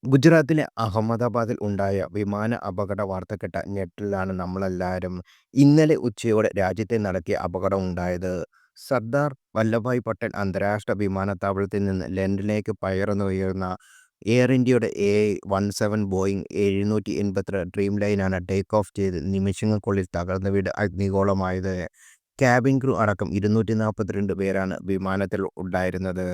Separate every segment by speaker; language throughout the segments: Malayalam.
Speaker 1: ഗുജറാത്തിലെ അഹമ്മദാബാദിൽ ഉണ്ടായ വിമാന അപകട വാർത്ത കേട്ട ഞെട്ടലിലാണ് നമ്മളെല്ലാവരും. ഇന്നലെ ഉച്ചയോടെ രാജ്യത്തെ നടത്തിയ അപകടമുണ്ടായത്. സർദാർ വല്ലഭായ് പട്ടേൽ അന്താരാഷ്ട്ര വിമാനത്താവളത്തിൽ നിന്ന് ലണ്ടനിലേക്ക് പറന്നുയർന്ന എയർ ഇന്ത്യയുടെ A17 ബോയിംഗ് 787 ഡ്രീം ലൈനാണ് ടേക്ക് ഓഫ് ചെയ്ത് നിമിഷങ്ങൾക്കുള്ളിൽ തകർന്നു വീണ് അഗ്നിഗോളമായത്. ക്യാബിൻ ക്രൂ അടക്കം 242 പേരാണ് വിമാനത്തിൽ ഉണ്ടായിരുന്നത്.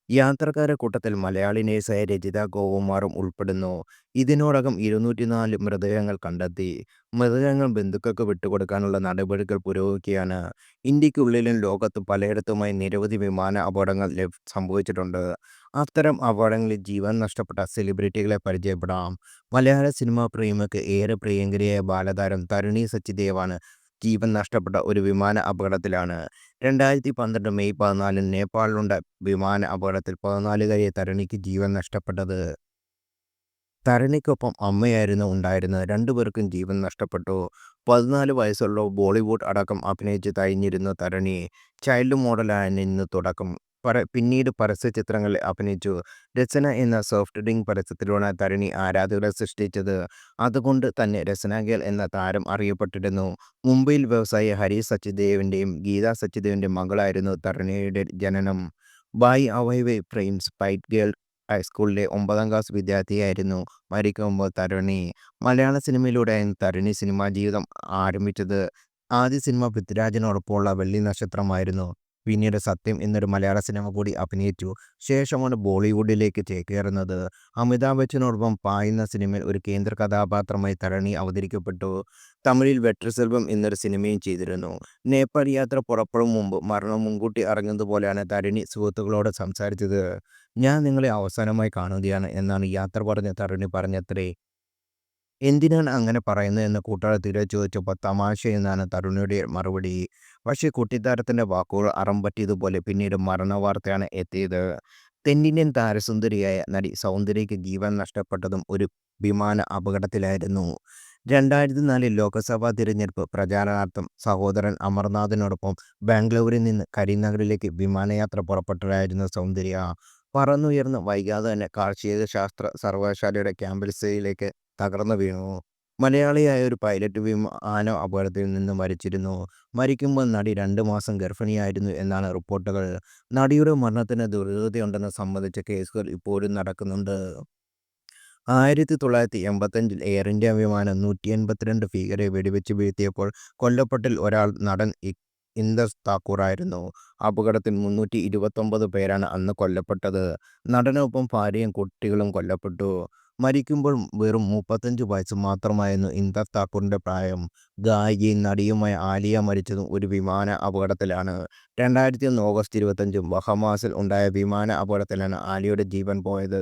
Speaker 1: യാത്രക്കാരുടെ കൂട്ടത്തിൽ മലയാളി നേഴ്സായ രജിത ഗോപകുമാറും ഉൾപ്പെടുന്നു. ഇതിനോടകം 204 മൃതദേഹങ്ങൾ കണ്ടെത്തി. മൃതദേഹങ്ങൾ ബന്ധുക്കൾക്ക് വിട്ടുകൊടുക്കാനുള്ള നടപടികൾ പുരോഗമിക്കുകയാണ്. ഇന്ത്യക്കുള്ളിലും ലോകത്ത് പലയിടത്തുമായി നിരവധി വിമാന അപകടങ്ങൾ സംഭവിച്ചിട്ടുണ്ട്. അത്തരം അപകടങ്ങളിൽ ജീവൻ നഷ്ടപ്പെട്ട സെലിബ്രിറ്റികളെ പരിചയപ്പെടാം. മലയാള സിനിമാ പ്രേമികൾക്ക് ഏറെ പ്രിയങ്കരിയായ ബാലതാരം തരുണി സച്ചിദേവാണ് ജീവൻ നഷ്ടപ്പെട്ട ഒരു വിമാന അപകടത്തിലാണ്. 2012 മെയ് 14 നേപ്പാളിലുണ്ടായ വിമാന അപകടത്തിൽ 14-കാരിയായ തരുണിക്ക് ജീവൻ നഷ്ടപ്പെട്ടത്. തരുണിക്കൊപ്പം അമ്മയായിരുന്നു ഉണ്ടായിരുന്നത്. രണ്ടുപേർക്കും ജീവൻ നഷ്ടപ്പെട്ടു. 14 വയസ്സുള്ള ബോളിവുഡ് അടക്കം അഭിനയിച്ച് കഴിഞ്ഞിരുന്നു തരുണി. ചൈൽഡ് മോഡലായിരുന്നു തുടക്കം. പിന്നീട് പരസ്യ ചിത്രങ്ങളിൽ അഭിനയിച്ചു. രചന എന്ന സോഫ്റ്റ് ഡ്രിങ്ക് പരസ്യത്തിലൂടെയാണ് തരുണി ആരാധകരെ സൃഷ്ടിച്ചത്. അതുകൊണ്ട് തന്നെ രചന ഗേൾ എന്ന താരം അറിയപ്പെട്ടിരുന്നു. മുംബൈയിൽ വ്യവസായി ഹരീഷ് സച്ദേവിൻ്റെയും ഗീത സച്ദേവിൻ്റെയും മകളായിരുന്നു തരുണിയുടെ ജനനം. ബായ് അവൈവേ ഫ്രെയിംസ് ഫൈറ്റ് ഗേൾ ഹൈസ്കൂളിലെ 9ാം ക്ലാസ് വിദ്യാർത്ഥിയായിരുന്നു മരിക്കുമ്പോൾ തരുണി. മലയാള സിനിമയിലൂടെയായിരുന്നു തരുണി സിനിമാ ജീവിതം ആരംഭിച്ചത്. ആദ്യ സിനിമ പൃഥ്വിരാജിനോടൊപ്പമുള്ള വെള്ളി നക്ഷത്രമായിരുന്നു. പിന്നീട് സത്യം എന്നൊരു മലയാള സിനിമ കൂടി അഭിനയിച്ചു. ശേഷമാണ് ബോളിവുഡിലേക്ക് ചേക്കേറുന്നത്. അമിതാഭ് ബച്ചനോടൊപ്പം പായുന്ന സിനിമയിൽ ഒരു കേന്ദ്ര കഥാപാത്രമായി തരുണി അവതരിക്കപ്പെട്ടു. തമിഴിൽ വെട്രിസെൽവം എന്നൊരു സിനിമയും ചെയ്തിരുന്നു. നേപ്പാൾ യാത്ര പുറപ്പെടും മുമ്പ് മരണം മുൻകൂട്ടി അറിഞ്ഞതുപോലെയാണ് തരുണി സുഹൃത്തുക്കളോട് സംസാരിച്ചത്. "ഞാൻ നിങ്ങളെ അവസാനമായി കാണുകയാണ്" എന്നാണ് യാത്ര പറഞ്ഞ തരുണി പറഞ്ഞത്രേ. എന്തിനാണ് അങ്ങനെ പറയുന്നത് എന്ന് കൂട്ടുകാർ തിരികെ ചോദിച്ചപ്പോൾ തമാശയെന്നാണ് തരുണിയുടെ മറുപടി. പക്ഷേ കുട്ടിത്താരത്തിൻ്റെ വാക്കുകൾ അറം പറ്റിയതുപോലെ പിന്നീട് മരണവാർത്തയാണ് എത്തിയത്. തെന്നിന്ത്യൻ താരസുന്ദരിയായ നടി സൗന്ദര്യയ്ക്ക് ജീവൻ നഷ്ടപ്പെട്ടതും ഒരു വിമാന അപകടത്തിലായിരുന്നു. 2004 ലോക്സഭാ തിരഞ്ഞെടുപ്പ് പ്രചാരണാർത്ഥം സഹോദരൻ അമർനാഥിനോടൊപ്പം ബാംഗ്ലൂരിൽ നിന്ന് കരിനഗറിലേക്ക് വിമാനയാത്ര പുറപ്പെട്ടവരായിരുന്നു സൗന്ദര്യ. പറന്നുയർന്ന് വൈകാതെ തന്നെ കാർഷിക ശാസ്ത്ര സർവകലാശാലയുടെ ക്യാമ്പസിലേക്ക് തകർന്നു വീണു. മലയാളിയായ ഒരു പൈലറ്റ് വിമാന അപകടത്തിൽ നിന്ന് മരിച്ചിരുന്നു. മരിക്കുമ്പോൾ നടി 2 മാസം ഗർഭിണിയായിരുന്നു എന്നാണ് റിപ്പോർട്ടുകൾ. നടിയുടെ മരണത്തിന് ദുരൂഹതയുണ്ടെന്ന് സംബന്ധിച്ച കേസുകൾ ഇപ്പോഴും നടക്കുന്നുണ്ട്. 1985 എയർ ഇന്ത്യ വിമാനം 182 ഭീകരരെ വെടിവെച്ച് വീഴ്ത്തിയപ്പോൾ കൊല്ലപ്പെട്ടതിൽ ഒരാൾ നടൻ ഇന്ദ്രസ് താക്കൂറായിരുന്നു. അപകടത്തിൽ 329 പേരാണ് അന്ന് കൊല്ലപ്പെട്ടത്. നടനൊപ്പം ഭാര്യയും കുട്ടികളും കൊല്ലപ്പെട്ടു. മരിക്കുമ്പോൾ വെറും 35 വയസ്സ് മാത്രമായിരുന്നു ഇന്ദ്രസ് താക്കൂറിൻ്റെ പ്രായം. ഗായികയും നടിയുമായ ആലിയ മരിച്ചതും ഒരു വിമാന അപകടത്തിലാണ്. 2001 ഓഗസ്റ്റ് 25 ബഹമാസിൽ ഉണ്ടായ വിമാന അപകടത്തിലാണ് ആലിയയുടെ ജീവൻ പോയത്.